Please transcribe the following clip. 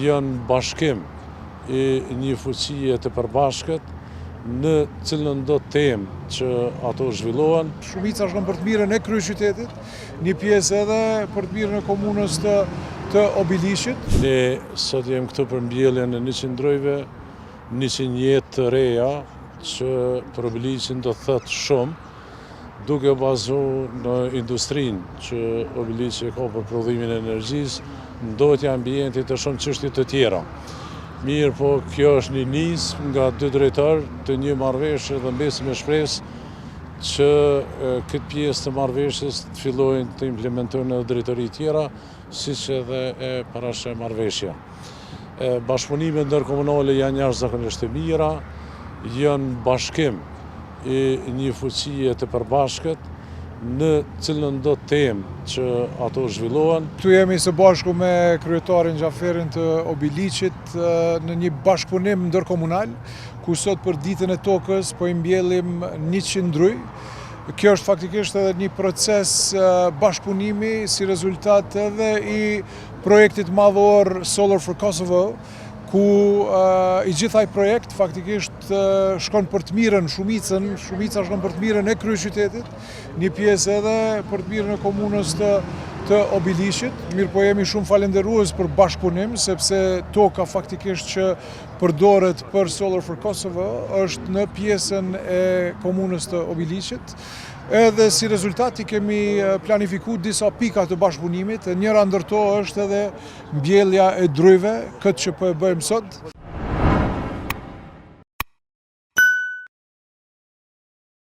Janë bashkim i një fuqie të përbashkët në cilën do temë që ato zhvillohen. Shumica shkon për të mirën e kryeqytetit, një pjesë edhe për të mirën e komunës të Obiliqit. Ne sot jemi këtu për mbjelljen e 100 ndrojve, 100 jetë të reja që për Obiliqin do thot shumë, duke bazuar në industrinë që Obiliqi ka për prodhimin e energjisë, ndotja e ambientit e shumë çështje të tjera. Mirë, po kjo është një nismë nga 2 drejtarë të një marrëveshje dhe mbesim me shpresë që këtë pjesë të marrëveshjes të fillojnë të implementojnë edhe drejtori tjera, siç edhe e parashë marrëveshja. Bashkëpunimet ndërkomunale janë jashtëzakonisht të mira, janë bashkim i një fuqie të përbashkët në cilën do temë që ato zhvillohen. Këtu jemi së bashku me kryetarin Xhaferin të Obiliqit në një bashkëpunim ndërkomunal, ku sot për ditën e tokës po i mbjellim 100 ndruj. Kjo është faktikisht edhe një proces bashkëpunimi si rezultat edhe i projektit madhor Solar for Kosovo, ku i gjithaj projekt faktikisht shkon për të mirën shumica shkon për të mirën e kryeqytetit, një pjesë edhe për të mirën e komunës të Obiliqit. Mirë, po jemi shumë falenderues për bashkëpunim, sepse toka faktikisht që përdoret për Solar for Kosovo është në pjesën e komunës të Obiliqit. Edhe si rezultat i kemi planifikuar disa pika të bashkëpunimit, njëra ndër to është edhe mbjellja e drujve, këtë që po e bëjmë sot.